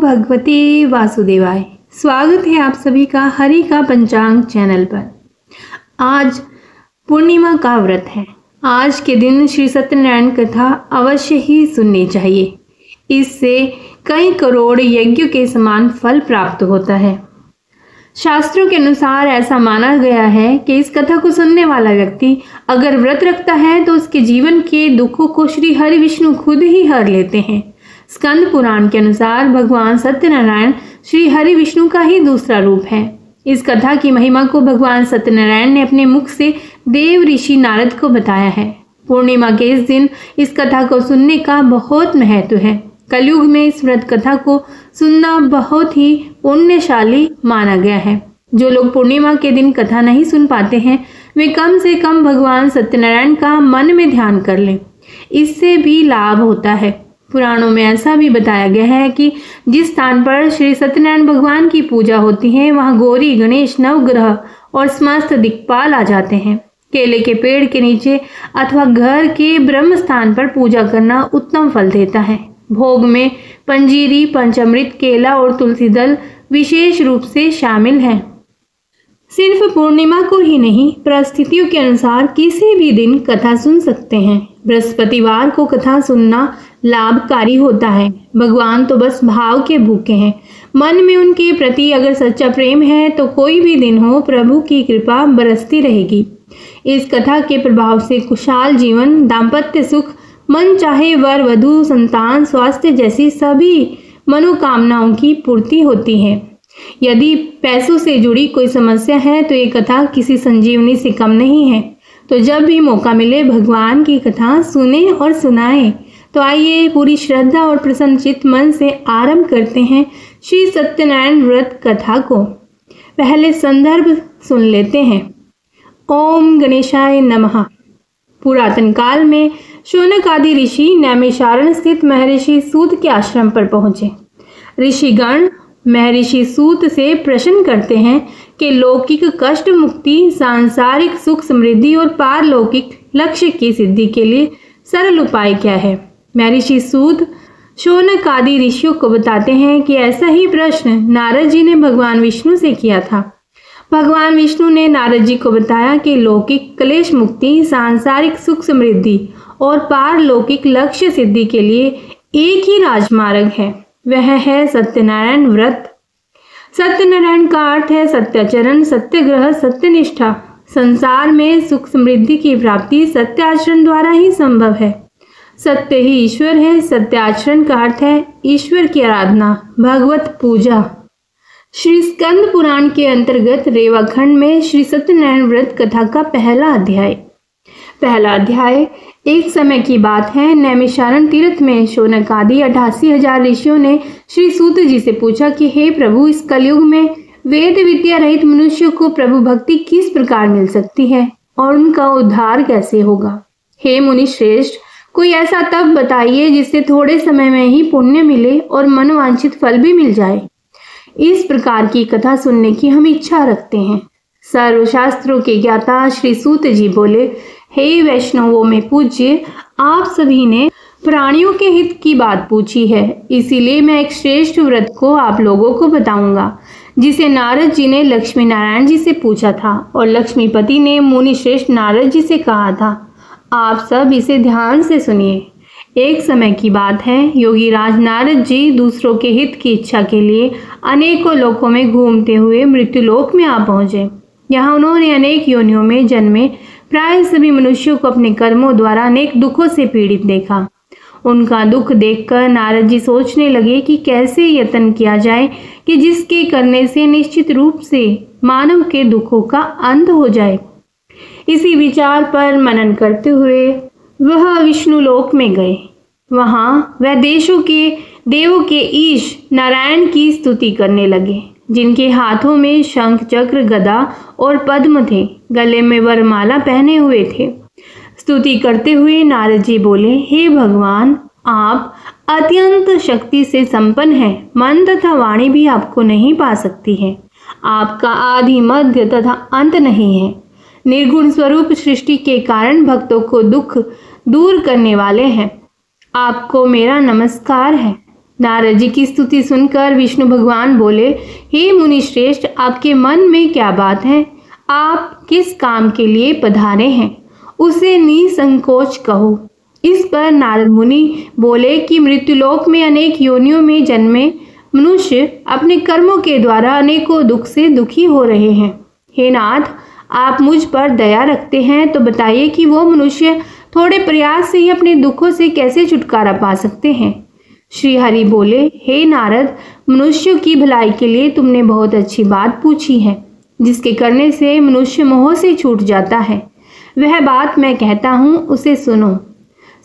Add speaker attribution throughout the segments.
Speaker 1: भगवते वासुदेवाय। स्वागत है आप सभी का हरि का पंचांग चैनल पर। आज पूर्णिमा का व्रत है। आज के दिन श्री सत्यनारायण कथा अवश्य ही सुननी चाहिए। इससे कई करोड़ यज्ञों के समान फल प्राप्त होता है। शास्त्रों के अनुसार ऐसा माना गया है कि इस कथा को सुनने वाला व्यक्ति अगर व्रत रखता है तो उसके जीवन के दुखों को श्री हरि विष्णु खुद ही हर लेते हैं। स्कंद पुराण के अनुसार भगवान सत्यनारायण श्री हरि विष्णु का ही दूसरा रूप है। इस कथा की महिमा को भगवान सत्यनारायण ने अपने मुख से देव ऋषि नारद को बताया है। पूर्णिमा के इस दिन इस कथा को सुनने का बहुत महत्व है। कलयुग में इस व्रत कथा को सुनना बहुत ही पुण्यशाली माना गया है। जो लोग पूर्णिमा के दिन कथा नहीं सुन पाते हैं वे कम से कम भगवान सत्यनारायण का मन में ध्यान कर लें। इससे भी लाभ होता है। पुराणों में ऐसा भी बताया गया है कि जिस स्थान पर श्री सत्यनारायण भगवान की पूजा होती है वहां गौरी, गणेश, नवग्रह और समस्त दिक्पाल आ जाते हैं। केले के पेड़ के नीचे अथवा घर के ब्रह्म स्थान पर पूजा करना उत्तम फल देता है। भोग में पंजीरी, पंचामृत, केला और तुलसी दल विशेष रूप से शामिल हैं। सिर्फ पूर्णिमा को ही नहीं, परिस्थितियों के अनुसार किसी भी दिन कथा सुन सकते हैं। बृहस्पतिवार को कथा सुनना लाभकारी होता है। भगवान तो बस भाव के भूखे हैं। मन में उनके प्रति अगर सच्चा प्रेम है तो कोई भी दिन हो प्रभु की कृपा बरसती रहेगी। इस कथा के प्रभाव से खुशहाल जीवन, दाम्पत्य सुख, मन चाहे वर वधु, संतान, स्वास्थ्य जैसी सभी मनोकामनाओं की पूर्ति होती है। यदि पैसों से जुड़ी कोई समस्या है तो ये कथा किसी संजीवनी से कम नहीं है। तो जब भी मौका मिले भगवान की कथा सुने और सुनाएं। तो आइए पूरी श्रद्धा और प्रसन्नचित्त मन से आरंभ करते हैं श्री सत्यनारायण व्रत कथा को। पहले संदर्भ सुन लेते हैं। ओम गणेशाय नमः। पुरातन काल में शौनक आदि ऋषि नैमिषारण्य स्थित महर्षि सूत के आश्रम पर पहुंचे। ऋषिगण महर्षि सूत से प्रश्न करते हैं कि लौकिक कष्ट मुक्ति, सांसारिक सुख समृद्धि और पारलौकिक लक्ष्य की सिद्धि के लिए सरल उपाय क्या है। महर्षि सूत शौनक आदि ऋषियों को बताते हैं कि ऐसा ही प्रश्न नारद जी ने भगवान विष्णु से किया था। भगवान विष्णु ने नारद जी को बताया कि लौकिक क्लेश मुक्ति, सांसारिक सुख समृद्धि और पारलौकिक लक्ष्य सिद्धि के लिए एक ही राजमार्ग है, वह है सत्यनारायण व्रत। सत्यनारायण का अर्थ है सत्याचरण, सत्यग्रह, सत्यनिष्ठा। संसार में सुख समृद्धि की प्राप्ति सत्य आचरण द्वारा ही संभव है। सत्य ही ईश्वर है। सत्य आचरण का अर्थ है ईश्वर की आराधना, भगवत पूजा। श्री स्कंद पुराण के अंतर्गत रेवा खंड में श्री सत्यनारायण व्रत कथा का पहला अध्याय एक समय की बात है। नैमिषारण्य तीर्थ में शौनक आदि 88,000 ऋषियों ने श्री सूत जी से पूछा कि हे प्रभु, इस कलयुग में वेद विद्या रहित मनुष्यों को प्रभु भक्ति किस प्रकार मिल सकती है और उनका उद्धार कैसे होगा। हे मुनि श्रेष्ठ, कोई ऐसा तप बताइए जिससे थोड़े समय में ही पुण्य मिले और मनोवांछित फल भी मिल जाए। इस प्रकार की कथा सुनने की हम इच्छा रखते हैं। सर्वशास्त्रों के ज्ञाता श्री सूत जी बोले, हे वैष्णवों में पूज्य, आप सभी ने प्राणियों के हित की बात पूछी है, इसीलिए मैं एक श्रेष्ठ व्रत को आप लोगों को बताऊंगा जिसे नारद जी ने लक्ष्मी नारायण जी से पूछा था और लक्ष्मीपति ने मुनि श्रेष्ठ नारद जी से कहा था। आप सब इसे ध्यान से सुनिए। एक समय की बात है, योगी राज नारद जी दूसरों के हित की इच्छा के लिए अनेकों लोकों में घूमते हुए मृत्युलोक में आ पहुंचे। यहाँ उन्होंने अनेक योनियों में जन्मे प्राय सभी मनुष्यों को अपने कर्मों द्वारा अनेक दुखों से पीड़ित देखा। उनका दुख देखकर नारद जी सोचने लगे कि कैसे यत्न किया जाए कि जिसके करने से निश्चित रूप से मानव के दुखों का अंत हो जाए। इसी विचार पर मनन करते हुए वह विष्णु लोक में गए। वहां वह देवों के ईश नारायण की स्तुति करने लगे, जिनके हाथों में शंख, चक्र, गदा और पद्म थे, गले में वरमाला पहने हुए थे। स्तुति करते हुए नारद जी बोले, हे भगवान, आप अत्यंत शक्ति से संपन्न हैं। मन तथा वाणी भी आपको नहीं पा सकती है। आपका आदि, मध्य तथा अंत नहीं है। निर्गुण स्वरूप सृष्टि के कारण भक्तों को दुख दूर करने वाले हैं। आपको मेरा नमस्कार है। नारद जी की स्तुति सुनकर विष्णु भगवान बोले, हे मुनि श्रेष्ठ, आपके मन में क्या बात है? आप किस काम के लिए पधारे हैं? उसे निसंकोच कहो। इस पर नारद मुनि बोले कि मृत्युलोक में अनेक योनियों में जन्मे मनुष्य अपने कर्मों के द्वारा अनेकों दुख से दुखी हो रहे हैं। हे नाथ, आप मुझ पर दया रखते हैं तो बताइए कि वो मनुष्य थोड़े प्रयास से ही अपने दुखों से कैसे छुटकारा पा सकते हैं। श्री हरि बोले, हे नारद, मनुष्यों की भलाई के लिए तुमने बहुत अच्छी बात पूछी है, जिसके करने से मनुष्य मोह से छूट जाता है। वह बात मैं कहता हूँ, उसे सुनो।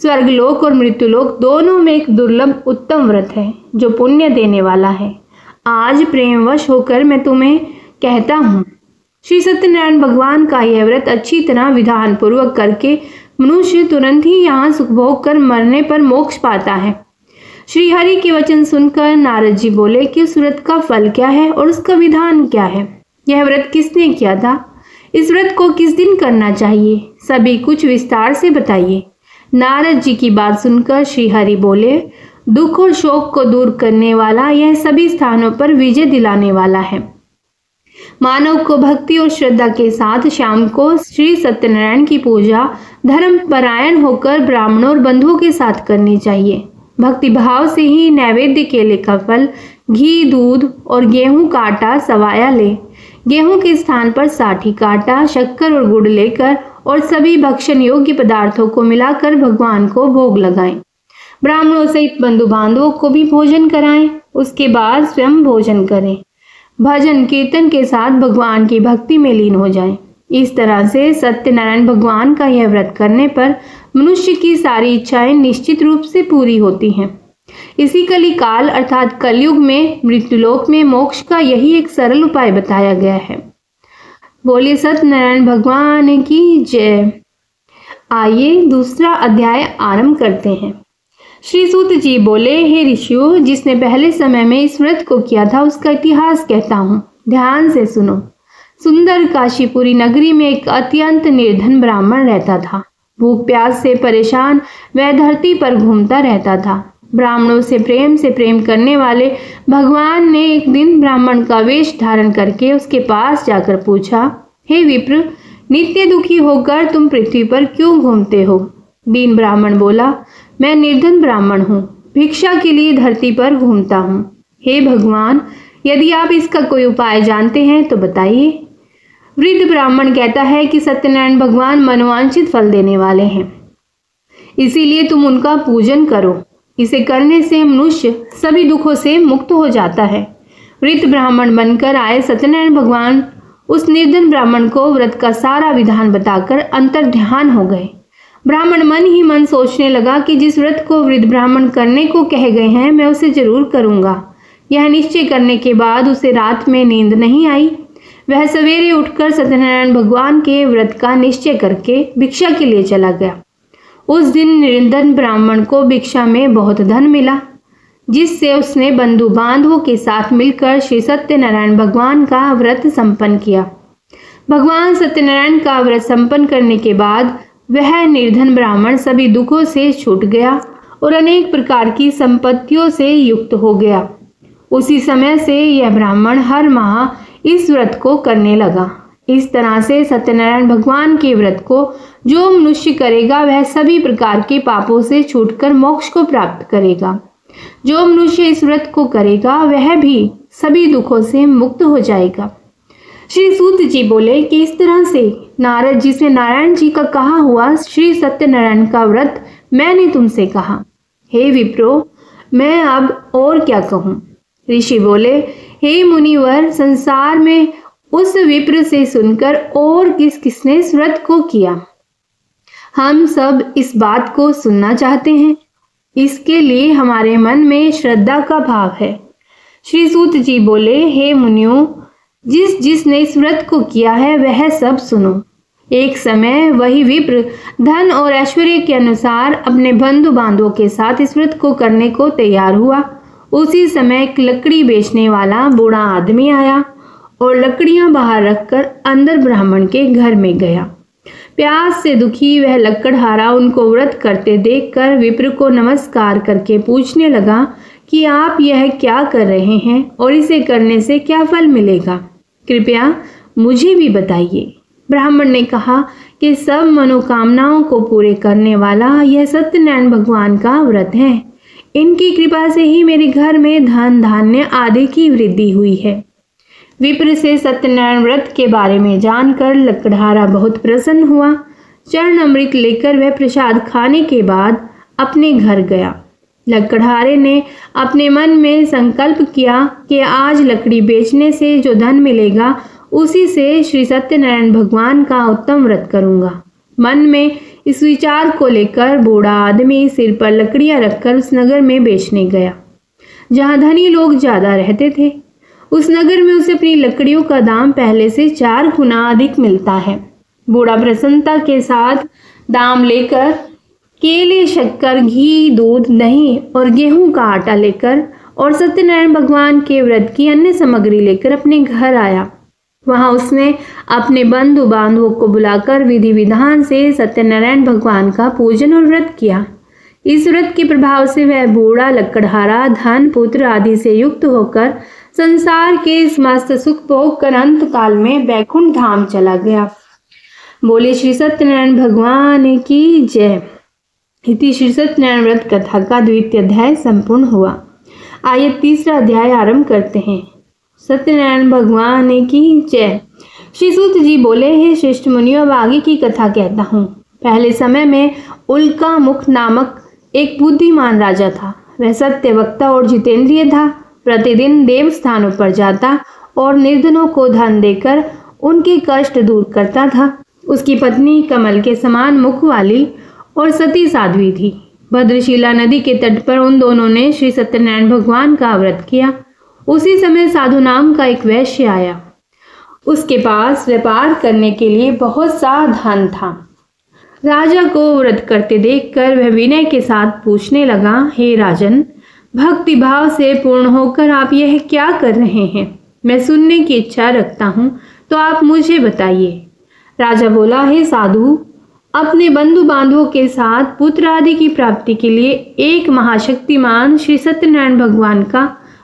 Speaker 1: स्वर्गलोक और मृत्युलोक दोनों में एक दुर्लभ उत्तम व्रत है जो पुण्य देने वाला है। आज प्रेमवश होकर मैं तुम्हें कहता हूँ। श्री सत्यनारायण भगवान का यह व्रत अच्छी तरह विधान पूर्वक करके मनुष्य तुरंत ही यहाँ सुख भोग कर मरने पर मोक्ष पाता है। श्री हरि के वचन सुनकर नारद जी बोले कि उस व्रत का फल क्या है और उसका विधान क्या है? यह व्रत किसने किया था? इस व्रत को किस दिन करना चाहिए? सभी कुछ विस्तार से बताइए। नारद जी की बात सुनकर श्री हरि बोले, दुख और शोक को दूर करने वाला, यह सभी स्थानों पर विजय दिलाने वाला है। मानव को भक्ति और श्रद्धा के साथ शाम को श्री सत्यनारायण की पूजा धर्म परायण होकर ब्राह्मणों और बंधुओं के साथ करनी चाहिए। भक्ति भाव से ही नैवेद्य केले का फल, घी, दूध और गेहूं का आटा सवाया ले। गेहूं के स्थान पर साठी का आटा, शक्कर और गुड़ लेकर और सभी भक्षण योग्य पदार्थों को मिलाकर भगवान को भोग लगाएं। ब्राह्मणों सहित बंधु बांधवों को भी भोजन कराएं। उसके बाद स्वयं भोजन करें। भजन कीर्तन के साथ भगवान की भक्ति में लीन हो जाएं। इस तरह से सत्यनारायण भगवान का यह व्रत करने पर मनुष्य की सारी इच्छाएं निश्चित रूप से पूरी होती हैं। इसी कलिकाल अर्थात कलयुग में मृत्युलोक में मोक्ष का यही एक सरल उपाय बताया गया है। बोलिए सत्यनारायण भगवान की जय। आइए दूसरा अध्याय आरंभ करते हैं। श्री सूत जी बोले, हे ऋषियों, जिसने पहले समय में इस व्रत को किया था उसका इतिहास कहता हूँ, ध्यान से सुनो। सुंदर काशीपुरी नगरी में एक अत्यंत निर्धन ब्राह्मण रहता था। भूख प्यास से परेशान वह धरती पर घूमता रहता था। ब्राह्मणों से प्रेम करने वाले भगवान ने एक दिन ब्राह्मण का वेश धारण करके उसके पास जाकर पूछा, हे विप्र, नित्य दुखी होकर तुम पृथ्वी पर क्यों घूमते हो? दीन ब्राह्मण बोला, मैं निर्धन ब्राह्मण हूँ, भिक्षा के लिए धरती पर घूमता हूँ। हे भगवान, यदि आप इसका कोई उपाय जानते हैं तो बताइए। वृद्ध ब्राह्मण कहता है कि सत्यनारायण भगवान मनोवांछित फल देने वाले हैं, इसीलिए तुम उनका पूजन करो। इसे करने से मनुष्य सभी दुखों से मुक्त हो जाता है। वृद्ध ब्राह्मण बनकर आए सत्यनारायण भगवान उस निर्धन ब्राह्मण को व्रत का सारा विधान बताकर अंतर्ध्यान हो गए। ब्राह्मण मन ही मन सोचने लगा कि जिस व्रत को वृद्ध ब्राह्मण करने को कह गए हैं मैं उसे जरूर करूंगा। यह निश्चय करने के बाद उसे रात में नींद नहीं आई। वह सवेरे उठकर सत्यनारायण भगवान के व्रत का निश्चय करके भिक्षा के लिए चला गया। उस दिन निर्धन ब्राह्मण को भिक्षा में बहुत धन मिला, जिससे उसने बंधु बांधवों के साथ मिलकर श्री सत्यनारायण भगवान का व्रत संपन्न किया। भगवान सत्यनारायण का व्रत संपन्न करने के बाद वह निर्धन ब्राह्मण सभी दुखों से छूट गया और अनेक प्रकार की संपत्तियों से युक्त हो गया। उसी समय से यह ब्राह्मण हर माह इस व्रत को करने लगा। इस तरह से सत्यनारायण भगवान के व्रत को जो मनुष्य करेगा वह सभी प्रकार के पापों से छूटकर मोक्ष को प्राप्त करेगा। जो मनुष्य इस व्रत को करेगा वह भी सभी दुखों से मुक्त हो जाएगा। श्री सूत जी बोले कि इस तरह से नारद जी से नारायण जी का कहा हुआ श्री सत्यनारायण का व्रत मैंने तुमसे कहा। हे विप्रो, मैं अब और क्या कहूँ? ऋषि बोले, हे मुनिवर, संसार में उस विप्र से सुनकर और किसने इस व्रत को किया? हम सब इस बात को सुनना चाहते हैं। इसके लिए हमारे मन में श्रद्धा का भाव है। श्री सूत जी बोले, हे मुनियों, जिसने इस व्रत को किया है वह सब सुनो। एक समय वही विप्र धन और ऐश्वर्य के अनुसार अपने बंधु बांधवों के साथ इस व्रत को करने को तैयार हुआ। उसी समय एक लकड़ी बेचने वाला बूढ़ा आदमी आया और लकड़ियां बाहर रखकर अंदर ब्राह्मण के घर में गया। प्यास से दुखी वह लकड़हारा उनको व्रत करते देखकर विप्र को नमस्कार करके पूछने लगा कि आप यह क्या कर रहे हैं और इसे करने से क्या फल मिलेगा? कृपया मुझे भी बताइए। ब्राह्मण ने कहा कि सब मनोकामनाओं को पूरे करने वाला यह सत्यनारायण भगवान का व्रत है। इनकी कृपा से ही मेरे घर में धन धान्य आदि की वृद्धि हुई है। विप्र से सत्यनारायण व्रत के बारे में जानकर लकड़हारा बहुत प्रसन्न हुआ। चरण अमृत लेकर वह प्रसाद खाने के बाद अपने घर गया। लकड़हारे ने अपने मन में संकल्प किया कि आज लकड़ी बेचने से जो धन मिलेगा उसी से श्री सत्यनारायण भगवान का उत्तम व्रत करूंगा। मन में इस विचार को लेकर बूढ़ा आदमी सिर पर लकड़ियां रखकर उस नगर में बेचने गया जहां धनी लोग ज्यादा रहते थे। उस नगर में उसे अपनी लकड़ियों का दाम पहले से 4 गुना अधिक मिलता है। बूढ़ा प्रसन्नता के साथ दाम लेकर केले, शक्कर, घी, दूध, दही और गेहूं का आटा लेकर और सत्यनारायण भगवान के व्रत की अन्य सामग्री लेकर अपने घर आया। वहां उसने अपने बंधु बांधवों को बुलाकर विधि विधान से सत्यनारायण भगवान का पूजन और व्रत किया। इस व्रत के प्रभाव से वह बूढ़ा लकड़हारा धन, पुत्र आदि से युक्त होकर संसार के समस्त सुख भोग कर अंत काल में बैकुंठ धाम चला गया। बोले श्री सत्यनारायण भगवान की जय। इति श्री सत्यनारायण व्रत कथा का द्वितीय अध्याय संपूर्ण हुआ। आइए तीसरा अध्याय आरंभ करते हैं। सत्यनारायण भगवान की जय। श्री सूत जी बोले, हे श्रेष्ठ मुनियों, अब आगे की कथा कहता हूँ। पहले समय में उल्का मुख नामक एक बुद्धिमान राजा था। वह सत्य वक्ता और जितेंद्रिय था। प्रतिदिन देव स्थानों पर जाता और निर्धनों को धन देकर उनके कष्ट दूर करता था। उसकी पत्नी कमल के समान मुख वाली और सती साध्वी थी। भद्रशिला नदी के तट पर उन दोनों ने श्री सत्यनारायण भगवान का व्रत किया। उसी समय साधु नाम का एक वैश्य आया। उसके पास व्यापार करने के लिए बहुत सा धन था। राजा को व्रत करते देखकर वह विनय के साथ पूछने लगा, हे राजन, भक्ति भाव से पूर्ण होकर आप यह क्या कर रहे हैं? मैं सुनने की इच्छा रखता हूँ, तो आप मुझे बताइए। राजा बोला, हे साधु, अपने बंधु बांधवों के साथ पुत्र आदि की प्राप्ति के लिए एक महाशक्तिमान श्री सत्यनारायण भगवान का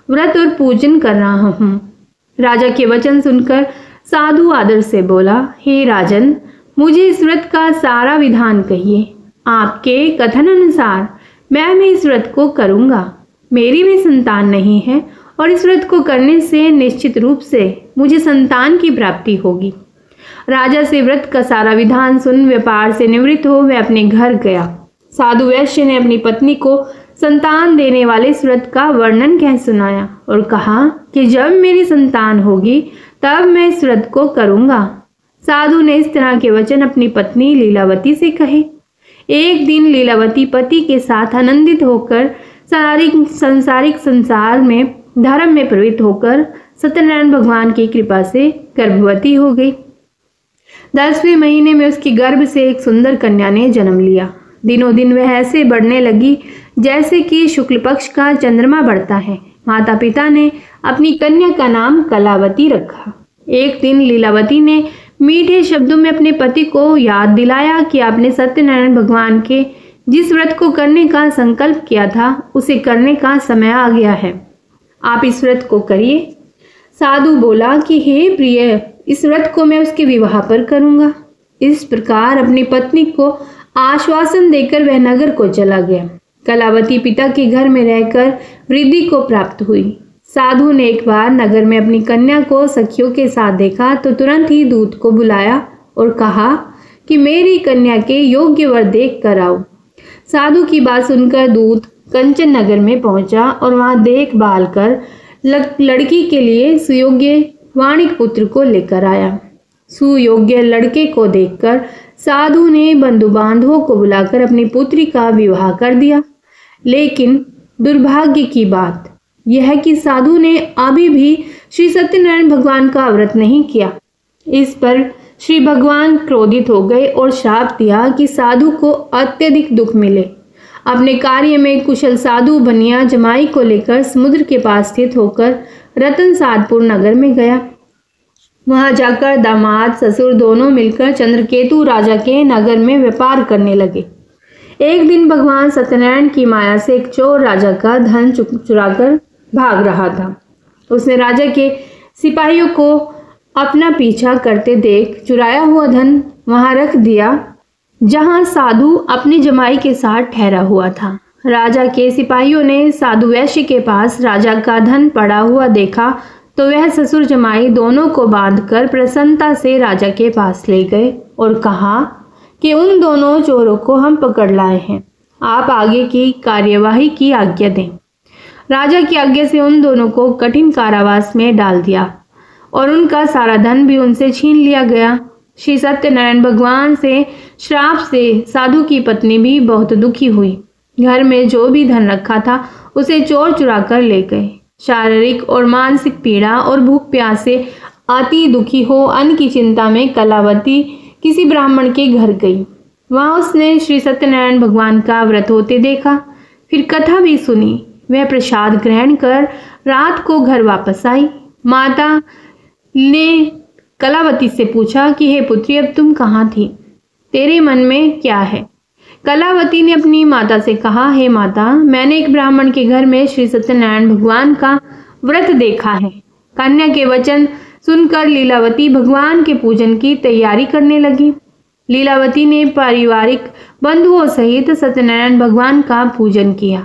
Speaker 1: व्रत और पूजन कर रहा हूँ। राजा के वचन सुनकर साधु आदर से बोला, हे राजन, मुझे इस व्रत का सारा विधान कहिए। आपके कथन अनुसार मैं इस व्रत को करूँगा। मेरी भी संतान नहीं है और इस व्रत को करने से निश्चित रूप से मुझे संतान की प्राप्ति होगी। राजा से व्रत का सारा विधान सुन व्यापार से निवृत्त हो वह अपने घर गया। साधु वैश्य ने अपनी पत्नी को संतान देने वाले इस व्रत का वर्णन कह सुनाया और कहा कि जब मेरी संतान होगी तब मैं इस व्रत को करूँगा। साधु ने इस तरह के वचन अपनी पत्नी लीलावती से कहे। एक दिन लीलावती पति के साथ आनंदित होकर सांसारिक संसार में धर्म में प्रवृत्त होकर सत्यनारायण भगवान की कृपा से गर्भवती हो गई। 10वें महीने में उसके गर्भ से एक सुंदर कन्या ने जन्म लिया। दिनों दिन वह ऐसे बढ़ने लगी जैसे कि शुक्ल पक्ष का चंद्रमा बढ़ता है। माता पिता ने अपनी कन्या का नाम कलावती रखा। एक दिन लीलावती ने मीठे शब्दों में अपने पति को याद दिलाया कि आपने सत्यनारायण भगवान के जिस व्रत को करने का संकल्प किया था उसे करने का समय आ गया है। आप इस व्रत को करिए। साधु बोला कि हे प्रिय, इस व्रत को मैं उसके विवाह पर करूंगा। इस प्रकार अपनी पत्नी को आश्वासन देकर वह नगर को चला गया। कलावती पिता के घर में रहकर वृद्धि को प्राप्त हुई। साधु ने एक बार नगर में अपनी कन्या को सखियों के साथ देखा तो तुरंत ही दूत को बुलाया और कहा कि मेरी कन्या के योग्य वर देख कर आओ। साधु की बात सुनकर दूत कंचन नगर में पहुंचा और वहां देखभाल कर लड़की के लिए सुयोग्य वाणिक पुत्र को लेकर आया। सुयोग्य लड़के को देखकर साधु ने बंधु बांधवों को बुलाकर अपनी पुत्री का विवाह कर दिया। लेकिन दुर्भाग्य की बात यह है कि साधु ने अभी भी श्री सत्यनारायण भगवान का व्रत नहीं किया। इस पर श्री भगवान क्रोधित हो गए और श्राप दिया कि साधु को अत्यधिक दुख मिले। अपने कार्य में कुशल साधु बनिया जमाई को लेकर समुद्र के पास स्थित होकर रतनसादपुर नगर में गया। वहां जाकर दामाद ससुर दोनों मिलकर चंद्रकेतु राजा के नगर में व्यापार करने लगे। एक दिन भगवान सत्यनारायण की माया से एक चोर राजा का धन चुराकर भाग रहा था। उसने राजा के सिपाहियों को अपना पीछा करते देख चुराया हुआ धन वहां रख दिया जहां साधु अपनी जमाई के साथ ठहरा हुआ था। राजा के सिपाहियों ने साधु वैश्य के पास राजा का धन पड़ा हुआ देखा तो वह ससुर जमाई दोनों को बांधकर प्रसन्नता से राजा के पास ले गए और कहा कि उन दोनों चोरों को हम पकड़ लाए हैं, आप आगे की कार्यवाही की आज्ञा दें। राजा की आज्ञा से उन दोनों को कठिन कारावास में डाल दिया और उनका सारा धन भी उनसे छीन लिया गया। श्री सत्यनारायण भगवान से श्राप से साधु की पत्नी भी बहुत दुखी हुई। घर में जो भी धन रखा था उसे चोर चुरा कर ले गए। शारीरिक और मानसिक पीड़ा और भूख प्यास से अति दुखी हो अन्न की चिंता में कलावती किसी ब्राह्मण के घर गई। वहां उसने श्री सत्यनारायण भगवान का व्रत होते देखा, फिर कथा भी सुनी। वह प्रसाद ग्रहण कर रात को घर वापस आई। माता ने कलावती से पूछा कि हे पुत्री, अब तुम कहाँ थी, तेरे मन में क्या है? कलावती ने अपनी माता से कहा, हे माता, मैंने एक ब्राह्मण के घर में श्री सत्यनारायण भगवान का व्रत देखा है। कन्या के वचन सुनकर लीलावती भगवान के पूजन की तैयारी करने लगी। लीलावती ने पारिवारिक बंधुओं सहित सत्यनारायण भगवान का पूजन किया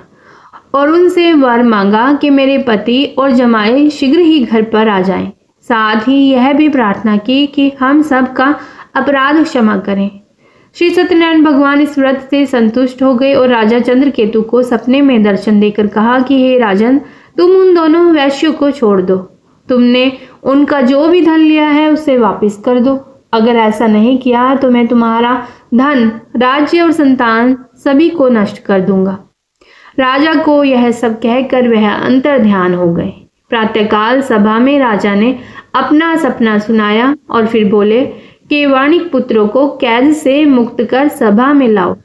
Speaker 1: और उनसे वर मांगा कि मेरे पति और जमाई शीघ्र ही घर पर आ जाएं। साथ ही यह भी प्रार्थना की कि हम सब का अपराध क्षमा करें। श्री सत्यनारायण भगवान इस व्रत से संतुष्ट हो गए और राजा चंद्रकेतु को सपने में दर्शन देकर कहा कि हे राजन, तुम उन दोनों वैश्यों को छोड़ दो। तुमने उनका जो भी धन लिया है उसे वापस कर दो। अगर ऐसा नहीं किया तो मैं तुम्हारा धन, राज्य और संतान सभी को नष्ट कर दूंगा। राजा को यह सब कहकर वह अंतर ध्यान हो गए। प्रातःकाल सभा में राजा ने अपना सपना सुनाया और फिर बोले कि वाणिक पुत्रों को कैद से मुक्त कर सभा में लाओ।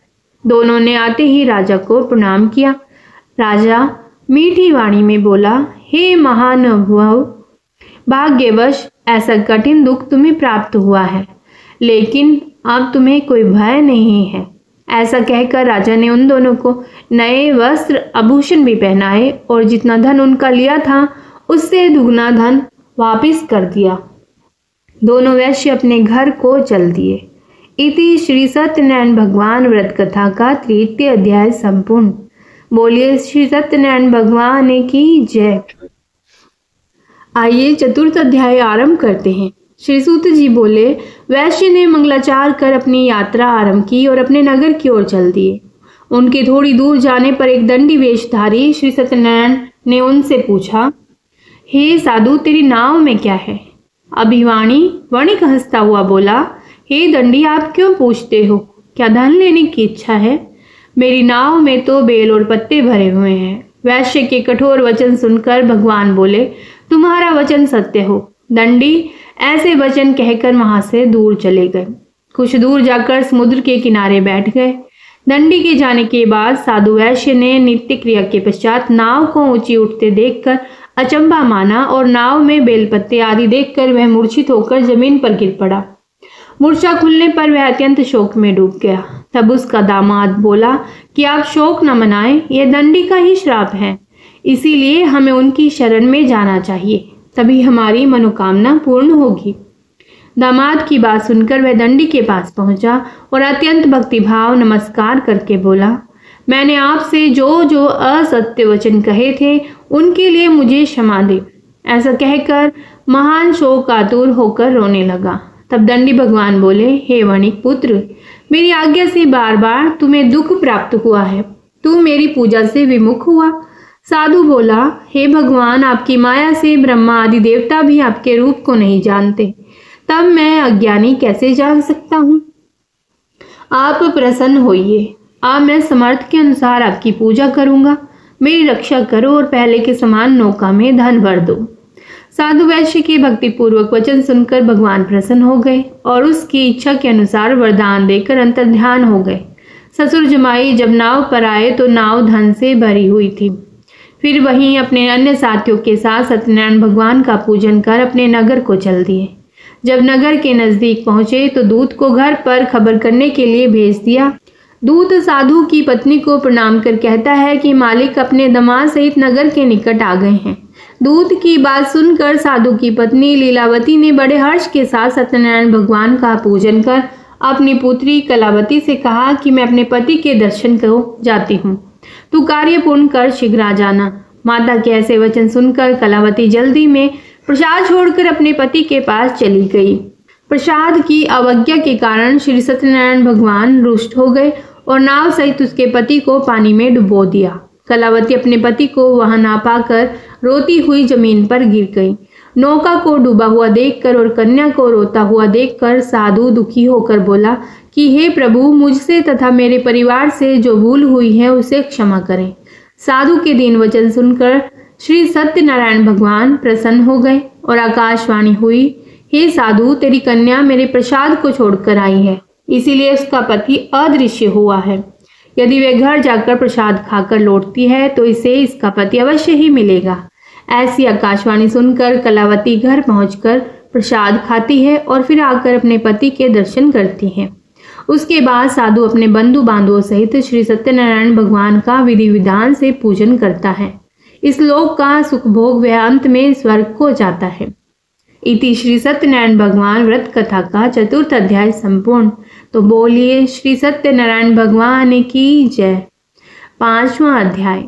Speaker 1: दोनों ने आते ही राजा को प्रणाम किया। राजा मीठी वाणी में बोला, हे महानुभाव, भाग्यवश ऐसा कठिन दुख तुम्हें प्राप्त हुआ है, लेकिन अब तुम्हें कोई भय नहीं है। ऐसा कहकर राजा ने उन दोनों को नए वस्त्र आभूषण भी पहनाए और जितना धन उनका लिया था उससे दुगना धन वापस कर दिया। दोनों वैश्य अपने घर को चल दिए। इति श्री सत्यनारायण भगवान व्रत कथा का 3य अध्याय संपूर्ण। बोलिए श्री सत्यनारायण भगवान की जय। आइए 4th अध्याय आरंभ करते हैं। श्री सूत जी बोले, वैश्य ने मंगलाचार कर अपनी यात्रा आरंभ की और अपने नगर की ओर चल दिए। उनके थोड़ी दूर जाने पर एक दंडी वेशधारी श्री सत्यनारायण ने उनसे पूछा, हे साधु, तेरी नाव में क्या है? अभिवाणी वणिक हंसता हुआ बोला, हे दंडी, आप क्यों पूछते हो? क्या धन लेने की इच्छा है? मेरी नाव में तो बेल और पत्ते भरे हुए हैं। वैश्य के कठोर वचन सुनकर भगवान बोले, तुम्हारा वचन सत्य हो। दंडी ऐसे वचन कहकर वहां से दूर चले गए। कुछ दूर जाकर समुद्र के किनारे बैठ गए। दंडी के जाने के बाद साधु वैश्य ने नित्य क्रिया के पश्चात नाव को ऊंची उठते देखकर अचंभा माना और नाव में बेलपत्ते आदि देखकर वह मूर्छित होकर जमीन पर गिर पड़ा। मूर्छा खुलने पर वह अत्यंत शोक में डूब गया। तब उसका दामाद बोला कि आप शोक न मनाएं, यह दंडी का ही श्राप है, इसीलिए हमें उनकी शरण में जाना चाहिए, तभी हमारी मनोकामना पूर्ण होगी। दामाद की बात सुनकर वह दंडी के पास पहुंचा और अत्यंत भक्तिभाव नमस्कार करके बोला, मैंने आपसे जो जो असत्य वचन कहे थे उनके लिए मुझे क्षमा दे। ऐसा कहकर महान शोकातुर होकर रोने लगा। तब दंडी भगवान बोले, हे वणिक पुत्र, मेरी आज्ञा से बार बार तुम्हें दुख प्राप्त हुआ है, तू मेरी पूजा से विमुख हुआ। साधु बोला, हे भगवान, आपकी माया से ब्रह्मा आदि देवता भी आपके रूप को नहीं जानते, तब मैं अज्ञानी कैसे जान सकता हूँ? आप प्रसन्न होइए, अब मैं समर्थ के अनुसार आपकी पूजा करूंगा। मेरी रक्षा करो और पहले के समान नौका में धन भर दो। साधु वैश्य के भक्तिपूर्वक वचन सुनकर भगवान प्रसन्न हो गए और उसकी इच्छा के अनुसार वरदान देकर अंतर्ध्यान हो गए। ससुर जमाई जब नाव पर आए तो नाव धन से भरी हुई थी। फिर वहीं अपने अन्य साथियों के साथ सत्यनारायण भगवान का पूजन कर अपने नगर को चल दिए। जब नगर के नजदीक पहुंचे तो दूत को घर पर खबर करने के लिए भेज दिया। दूत साधु की पत्नी को प्रणाम कर कहता है कि मालिक अपने दामाद सहित नगर के निकट आ गए हैं। दूत की बात सुनकर साधु की पत्नी लीलावती ने बड़े हर्ष के साथ सत्यनारायण भगवान का पूजन कर अपनी पुत्री कलावती से कहा कि मैं अपने पति के दर्शन को जाती हूँ, तू कार्य पूर्ण कर शीघ्र आ जाना। माता के ऐसे वचन सुनकर कलावती जल्दी में प्रसाद छोड़कर अपने पति के पास चली गई। प्रसाद की अवज्ञा के कारण श्री सत्यनारायण भगवान रुष्ट हो गए और नाव सहित उसके पति को पानी में डुबो दिया। कलावती अपने पति को वहां ना पाकर रोती हुई जमीन पर गिर गई। नौका को डूबा हुआ देखकर और कन्या को रोता हुआ देखकर साधु दुखी होकर बोला कि हे प्रभु, मुझसे तथा मेरे परिवार से जो भूल हुई है उसे क्षमा करें। साधु के दीन वचन सुनकर श्री सत्यनारायण भगवान प्रसन्न हो गए और आकाशवाणी हुई, हे साधु, तेरी कन्या मेरे प्रसाद को छोड़कर आई है, इसीलिए उसका पति अदृश्य हुआ है। यदि वे घर जाकर प्रसाद खाकर लौटती है तो इसे इसका पति अवश्य ही मिलेगा। ऐसी आकाशवाणी सुनकर कलावती घर पहुंचकर प्रसाद खाती है और फिर आकर अपने पति के दर्शन करती है। उसके बाद साधु अपने बंधु बांधवों सहित श्री सत्यनारायण भगवान का विधि विधान से पूजन करता है। इस लोक का सुख भोग वह अंत में स्वर्ग को जाता है। इति श्री सत्यनारायण भगवान व्रत कथा का 4th अध्याय संपूर्ण। तो बोलिए श्री सत्यनारायण भगवान की जय। 5वां अध्याय।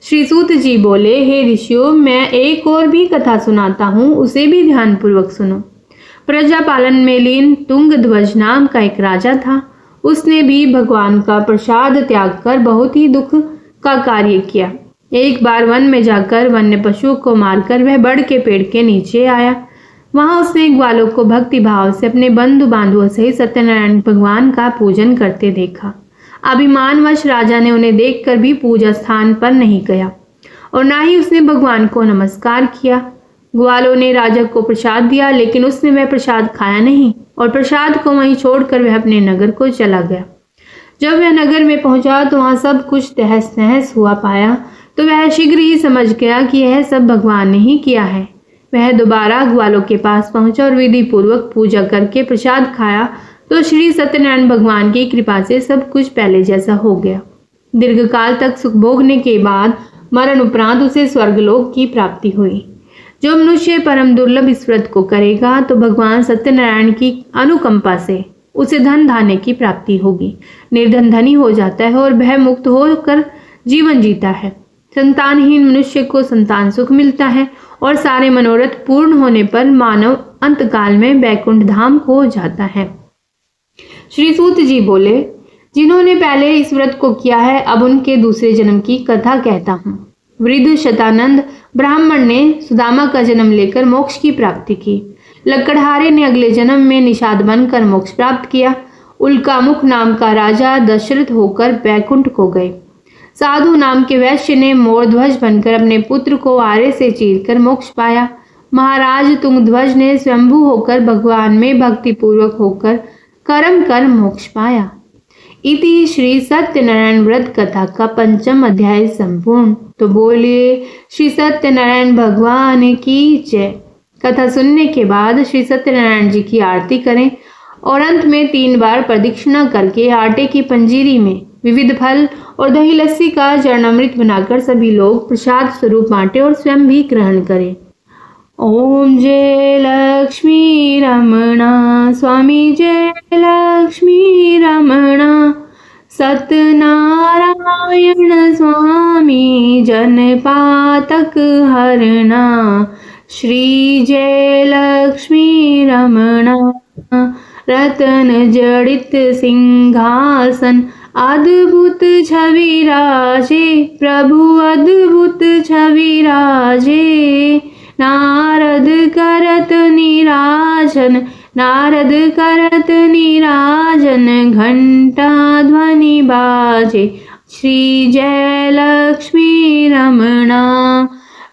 Speaker 1: श्री सूत जी बोले, हे ऋषियों, मैं एक और भी कथा सुनाता हूँ, उसे भी ध्यान पूर्वक सुनो। प्रजा पालन में लीन तुंगध्वज नाम का एक राजा था। उसने भी भगवान का प्रसाद त्याग कर बहुत ही दुख का कार्य किया। एक बार वन में जाकर वन्य पशु को मारकर वह बड़ के पेड़ के नीचे आया। वहां उसने ग्वालों को भक्ति भाव से अपने बंधु बांधवों सहित सत्यनारायण भगवान का पूजन करते देखा। अभिमानवश राजा ने उन्हें देखकर भी पूजा स्थान पर नहीं गया और ना ही उसने भगवान को नमस्कार किया। ग्वालों ने राजा को प्रसाद दिया, लेकिन उसने वह प्रसाद खाया नहीं और प्रसाद को वहीं छोड़कर वह अपने नगर को चला गया। जब वह नगर में पहुंचा तो वहां सब कुछ तहस नहस हुआ पाया, तो वह शीघ्र ही समझ गया कि यह सब भगवान ने ही किया है। वह दोबारा ग्वालों के पास पहुंचा और विधि पूर्वक पूजा करके प्रसाद खाया तो श्री सत्यनारायण भगवान की कृपा से सब कुछ पहले जैसा हो गया। दीर्घकाल तक सुख भोगने के बाद मरण उपरांत उसे स्वर्गलोक की प्राप्ति हुई। जो मनुष्य परम दुर्लभ इस व्रत को करेगा तो भगवान सत्यनारायण की अनुकंपा से उसे धन धान्य की प्राप्ति होगी। निर्धन धनी हो जाता है और भय मुक्त होकर जीवन जीता है। संतानहीन मनुष्य को संतान सुख मिलता है और सारे मनोरथ पूर्ण होने पर मानव अंतकाल में वैकुंठ धाम को जाता है। श्री सूत जी बोले, जिन्होंने पहले इस व्रत को किया है, अब उनके दूसरे जन्म की कथा कहता हूँ। वृद्ध शतानंद ब्राह्मण ने सुदामा का जन्म लेकर मोक्ष की प्राप्ति की। लकड़हारे ने अगले जन्म में निषाद बनकर मोक्ष प्राप्त किया। उल्कामुख नाम का राजा दशरथ होकर वैकुंठ को गए। साधु नाम के वैश्य ने मोरध्वज बनकर अपने पुत्र को आरे से चीरकर मोक्ष पाया। महाराज तुंगध्वज ने स्वयंभू होकर भगवान में भक्ति पूर्वक होकर कर्म कर मोक्ष पाया। इति श्री सत्यनारायण व्रत कथा का 5वां अध्याय संपूर्ण। तो बोलिए श्री सत्यनारायण भगवान की जय। कथा सुनने के बाद श्री सत्यनारायण जी की आरती करें और अंत में 3 बार प्रदक्षिणा करके आटे की पंजीरी में विविध फल और दही लस्सी का चरणामृत बनाकर सभी लोग प्रसाद स्वरूप बांटे और स्वयं भी ग्रहण करें। ओम जय लक्ष्मी रमणा स्वामी, जय लक्ष्मी रमणा सत्यनारायण स्वामी, जनपातक हरणा श्री जय लक्ष्मी रमणा। रतन जड़ित सिंहासन अद्भुत छवि राजे, प्रभु अद्भुत छवि राजे। नारद करत निराजन, नारद करत निराजन, घंटा ध्वनि बाजे श्री जय लक्ष्मी रमणा।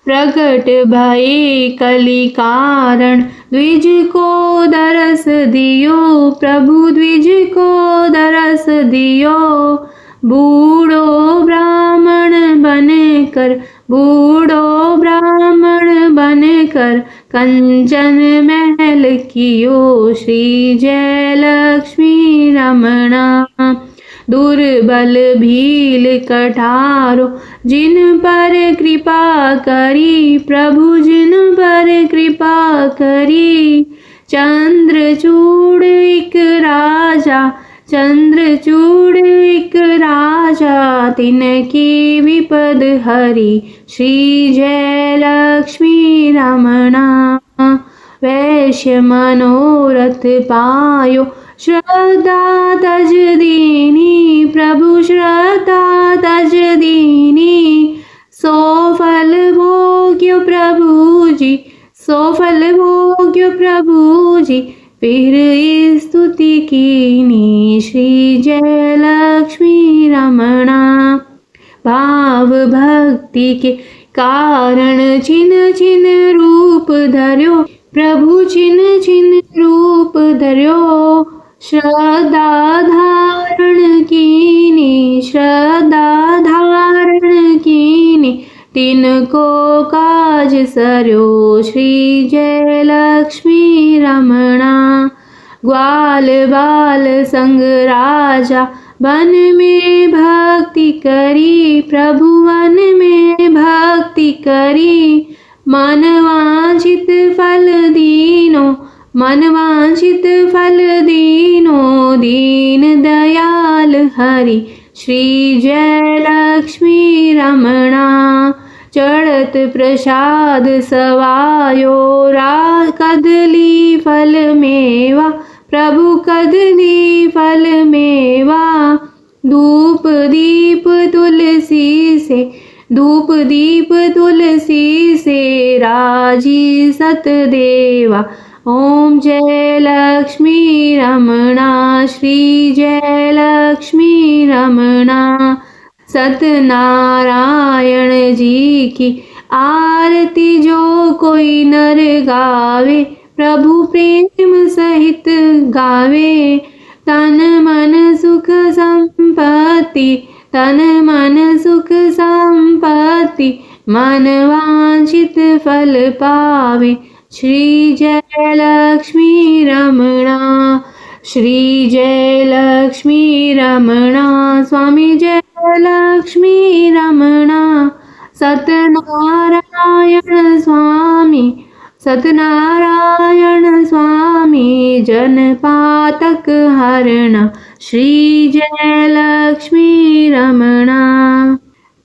Speaker 1: प्रकट भये कलि कारण, द्विज को दरस दियो, प्रभु द्विज को दरस दियो। बूढ़ो ब्राह्मण बनकर, बूढ़ो ब्राह्मण बनकर, कंचन महल कियो श्री जय लक्ष्मी रमणा। दुर्बल भील कठारो जिन पर कृपा करी प्रभु जिन पर कृपा करी। चंद्रचूड़ एक राजा चंद्रचूड़ एक राजा तिनकी विपद हरि श्री जय लक्ष्मी रमणा। वैश्य मनोरथ पायो श्रद्धा तज दीनी प्रभु श्रद्धा तज दीनी। सो फल भोग्य प्रभु जी सो फल भोग्य प्रभु जी फिर स्तुति कीनी श्री जय लक्ष्मी रमणा। भाव भक्ति के कारण छिन छिन रूप धर्यो प्रभु छिन छिन रूप धर्यो। श्रद्धा धारण कीनी श्रद्धा धारण कीनी तिनको काज सर्यो श्री जय लक्ष्मी रमणा। ग्वाल बाल संग राजा वन में भक्ति करी प्रभु वन में भक्ति करी। मन वांछित फल दीनो मन वांछित फल दीनो दीन दयाल हरि श्री जय लक्ष्मी रमणा। चढ़त प्रसाद सवायो कदली फल मेवा प्रभु कदली फल मेवा। धूप दीप तुलसी से धूप दीप तुलसी से राजी सतदेवा। ओम जय लक्ष्मी रमणा श्री जय लक्ष्मी रमणा। सत्यनारायण जी की आरती जो कोई नर गावे प्रभु प्रेम सहित गावे। तन मन सुख संपत्ति तन मन सुख संपत्ति मन वांछित फल पावे श्री जय लक्ष्मी रमणा। श्री जय लक्ष्मी रमणा स्वामी जय लक्ष्मी रमणा। सत्यनारायण स्वामी सत्यनारायण स्वामी जन पातक हरण श्री जय लक्ष्मी रमणा।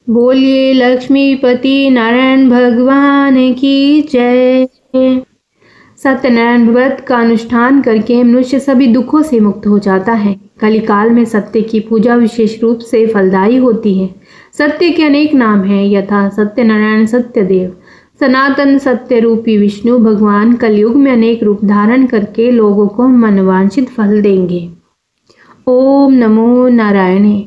Speaker 1: बोलिए लक्ष्मीपति नारायण भगवान की जय। सत्यनारायण व्रत का अनुष्ठान करके मनुष्य सभी दुखों से मुक्त हो जाता है। कलिकाल में सत्य की पूजा विशेष रूप से फलदायी होती है। सत्य के अनेक नाम हैं यथा सत्यनारायण सत्यदेव। सनातन सत्य रूपी विष्णु भगवान कलयुग में अनेक रूप धारण करके लोगों को मनवांछित फल देंगे। ओम नमो नारायणे।